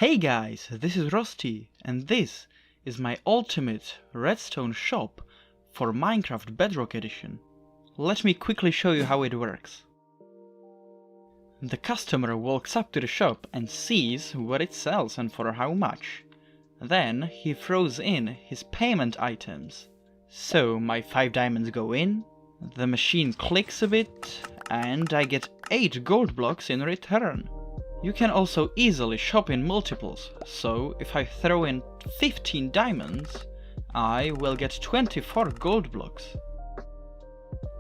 Hey guys, this is Rusty, and this is my ultimate redstone shop for Minecraft Bedrock Edition. Let me quickly show you how it works. The customer walks up to the shop and sees what it sells and for how much. Then he throws in his payment items. So my 5 diamonds go in, the machine clicks a bit, and I get 8 gold blocks in return. You can also easily shop in multiples, so if I throw in 15 diamonds, I will get 24 gold blocks.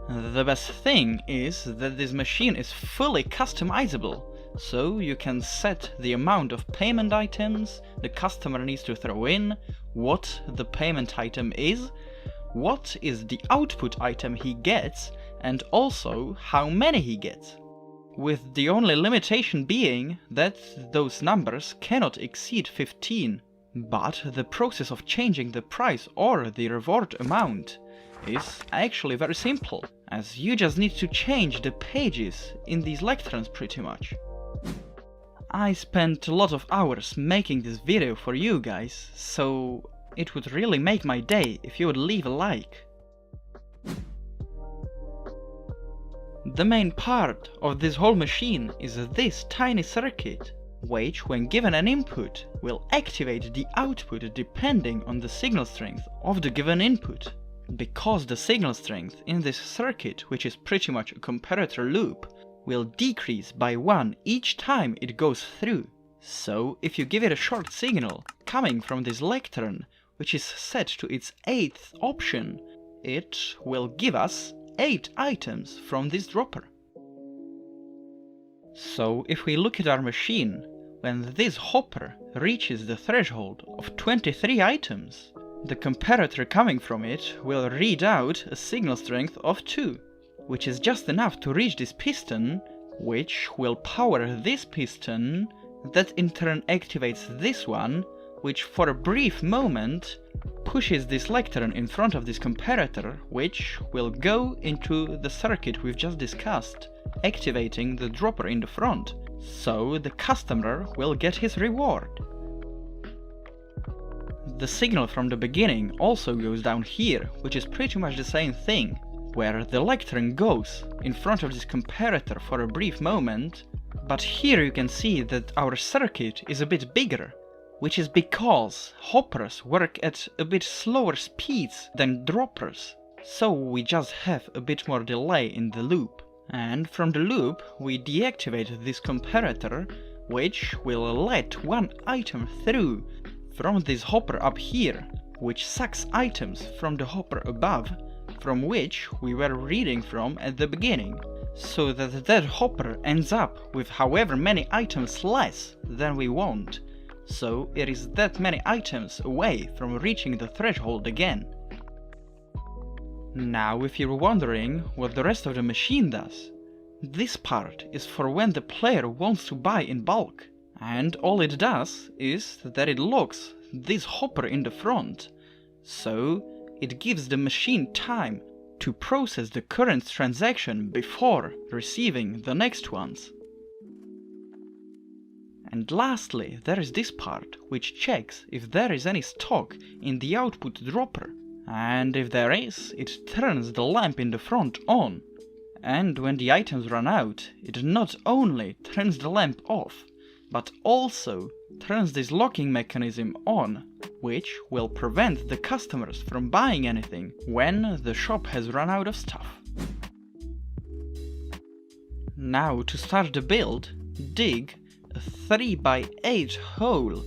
The best thing is that this machine is fully customizable, so you can set the amount of payment items the customer needs to throw in, what the payment item is, what is the output item he gets, and also how many he gets. With the only limitation being that those numbers cannot exceed 15, but the process of changing the price or the reward amount is actually very simple, as you just need to change the pages in these lecterns pretty much. I spent a lot of hours making this video for you guys, so it would really make my day if you would leave a like. The main part of this whole machine is this tiny circuit, which when given an input will activate the output depending on the signal strength of the given input. Because the signal strength in this circuit, which is pretty much a comparator loop, will decrease by 1 each time it goes through. So if you give it a short signal coming from this lectern, which is set to its 8th option, it will give us 8 items from this dropper. So if we look at our machine, when this hopper reaches the threshold of 23 items, the comparator coming from it will read out a signal strength of 2, which is just enough to reach this piston, which will power this piston, that in turn activates this one, which for a brief moment pushes this lectern in front of this comparator, which will go into the circuit we've just discussed, activating the dropper in the front, so the customer will get his reward. The signal from the beginning also goes down here, which is pretty much the same thing, where the lectern goes in front of this comparator for a brief moment, but here you can see that our circuit is a bit bigger, which is because hoppers work at a bit slower speeds than droppers, so we just have a bit more delay in the loop. And from the loop we deactivate this comparator, which will let 1 item through from this hopper up here, which sucks items from the hopper above, from which we were reading from at the beginning, so that that hopper ends up with however many items less than we want. So it is that many items away from reaching the threshold again. Now if you're wondering what the rest of the machine does, this part is for when the player wants to buy in bulk, and all it does is that it locks this hopper in the front, so it gives the machine time to process the current transaction before receiving the next ones. And lastly, there is this part, which checks if there is any stock in the output dropper, and if there is, it turns the lamp in the front on. And when the items run out, it not only turns the lamp off, but also turns this locking mechanism on, which will prevent the customers from buying anything when the shop has run out of stuff. Now to start the build, dig a 3x8 hole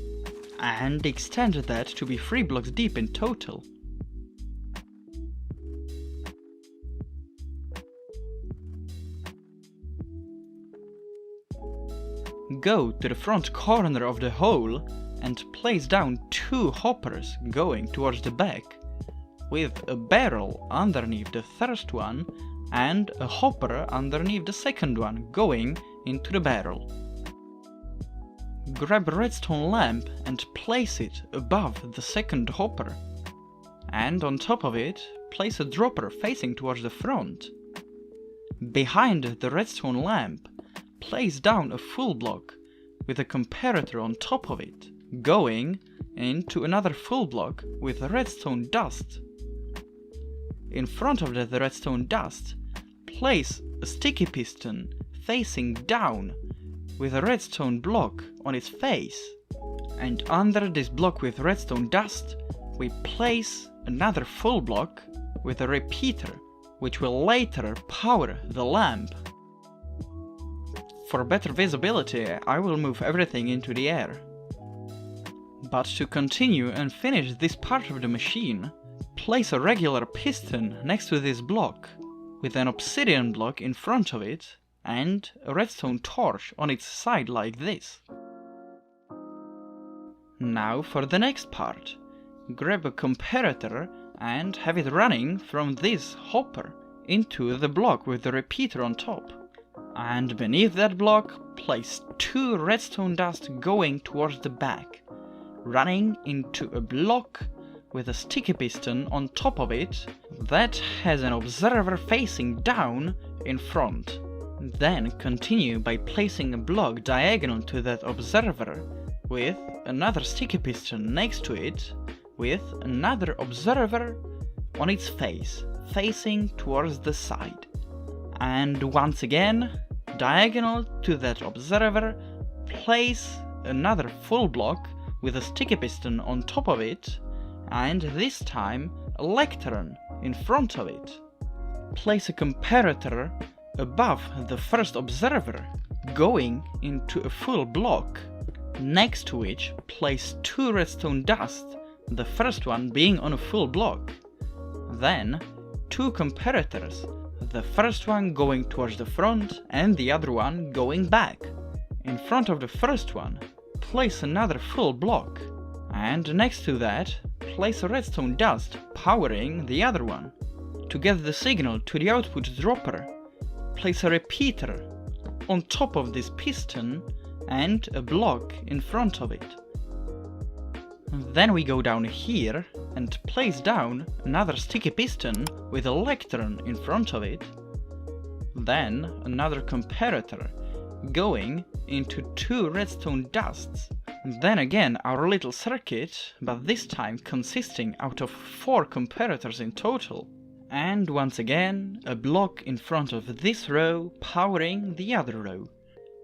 and extend that to be 3 blocks deep in total. Go to the front corner of the hole and place down 2 hoppers going towards the back, with a barrel underneath the first one and a hopper underneath the second one going into the barrel. Grab a redstone lamp and place it above the second hopper, and on top of it place a dropper facing towards the front. Behind the redstone lamp place down a full block with a comparator on top of it, going into another full block with Redstone Dust. In front of the Redstone Dust, place a Sticky Piston facing down with a Redstone Block on its face, and under this block with Redstone Dust we place another full block with a repeater, which will later power the lamp. For better visibility, I will move everything into the air. But to continue and finish this part of the machine, place a regular piston next to this block, with an obsidian block in front of it, and a redstone torch on its side like this. Now for the next part. Grab a comparator and have it running from this hopper into the block with the repeater on top. And beneath that block, place 2 redstone dust going towards the back, running into a block with a sticky piston on top of it that has an observer facing down in front. Then continue by placing a block diagonal to that observer with another sticky piston next to it with another observer on its face, facing towards the side. And once again, diagonal to that observer, place another full block with a sticky piston on top of it, and this time a lectern in front of it. Place a comparator above the first observer, going into a full block, next to which place 2 redstone dust, the first one being on a full block. Then 2 comparators, the first one going towards the front and the other one going back. In front of the first one, place another full block, and next to that, place a redstone dust powering the other one. To get the signal to the output dropper, place a repeater on top of this piston and a block in front of it. Then we go down here and place down another sticky piston with a lectern in front of it. Then another comparator going into 2 redstone dusts. Then again our little circuit, but this time consisting out of 4 comparators in total. And once again a block in front of this row powering the other row.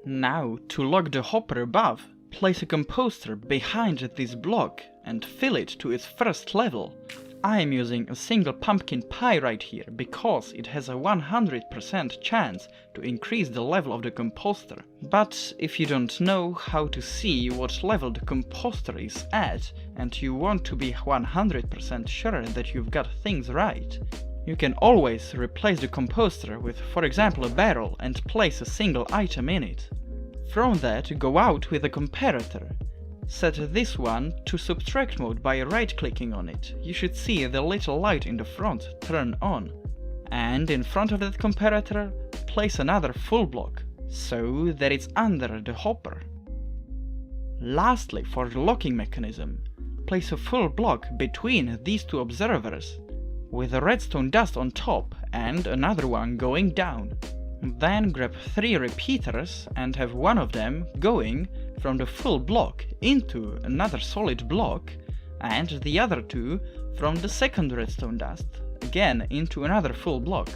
Now to lock the hopper above, place a composter behind this block and fill it to its first level. I am using a single pumpkin pie right here because it has a 100% chance to increase the level of the composter. But if you don't know how to see what level the composter is at and you want to be 100% sure that you've got things right, you can always replace the composter with, for example, a barrel and place a single item in it. From that, go out with a comparator. Set this one to subtract mode by right-clicking on it. You should see the little light in the front turn on. And in front of that comparator, place another full block, so that it's under the hopper. Lastly, for the locking mechanism, place a full block between these 2 observers, with a redstone dust on top and another one going down. Then grab 3 repeaters and have one of them going from the full block into another solid block, and the other 2 from the second redstone dust, again into another full block.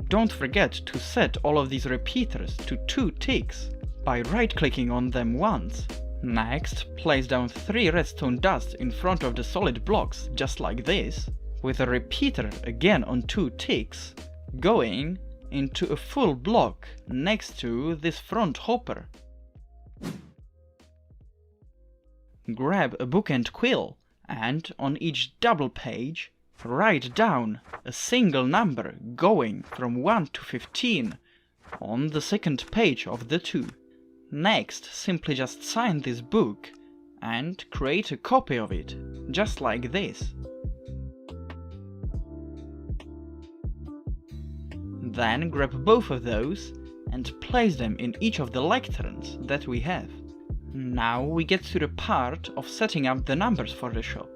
Don't forget to set all of these repeaters to 2 ticks by right-clicking on them once. Next, place down 3 redstone dust in front of the solid blocks, just like this, with a repeater again on 2 ticks, going into a full block next to this front hopper. Grab a book and quill, and on each double page, write down a single number going from 1 to 15 on the second page of the 2. Next, simply just sign this book and create a copy of it, just like this. Then grab both of those and place them in each of the lecterns that we have. Now we get to the part of setting up the numbers for the shop,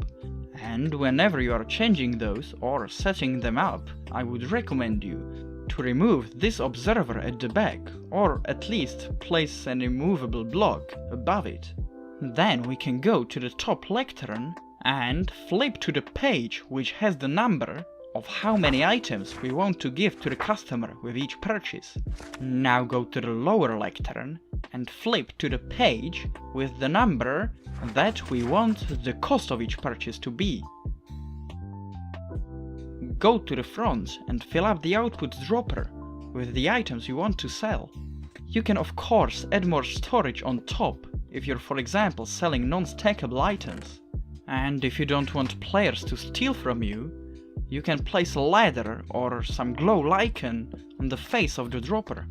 and whenever you are changing those or setting them up, I would recommend you to remove this observer at the back, or at least place an immovable block above it. Then we can go to the top lectern and flip to the page which has the number of how many items we want to give to the customer with each purchase. Now go to the lower lectern and flip to the page with the number that we want the cost of each purchase to be. Go to the front and fill up the output dropper with the items you want to sell. You can of course add more storage on top if you're, for example, selling non-stackable items. And if you don't want players to steal from you, you can place a ladder or some glow lichen on the face of the dropper.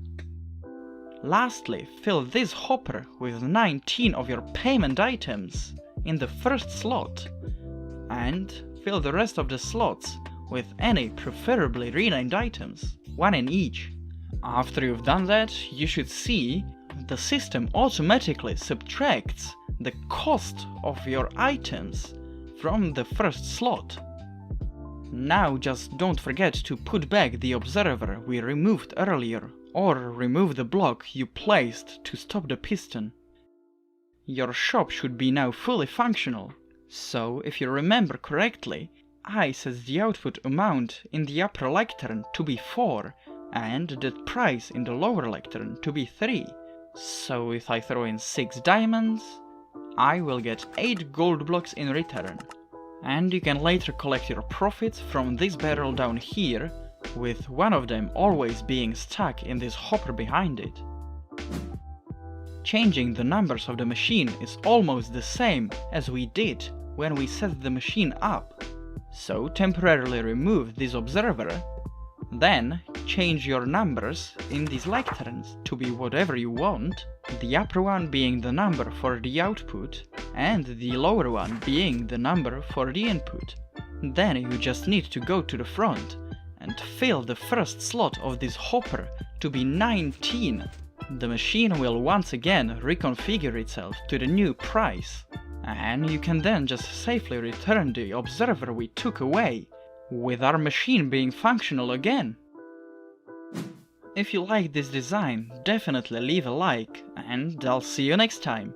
Lastly, fill this hopper with 19 of your payment items in the first slot, and fill the rest of the slots with any preferably renamed items, one in each. After you've done that, you should see the system automatically subtracts the cost of your items from the first slot. Now just don't forget to put back the observer we removed earlier, or remove the block you placed to stop the piston. Your shop should be now fully functional, so if you remember correctly, I set the output amount in the upper lectern to be 4 and the price in the lower lectern to be 3. So if I throw in 6 diamonds, I will get 8 gold blocks in return. And you can later collect your profits from this barrel down here, with one of them always being stuck in this hopper behind it. Changing the numbers of the machine is almost the same as we did when we set the machine up. So temporarily remove this observer, then change your numbers in these lecterns to be whatever you want, the upper one being the number for the output and the lower one being the number for the input. Then you just need to go to the front and fill the first slot of this hopper to be 19. The machine will once again reconfigure itself to the new price, and you can then just safely return the observer we took away, with our machine being functional again. If you like this design, definitely leave a like, and I'll see you next time.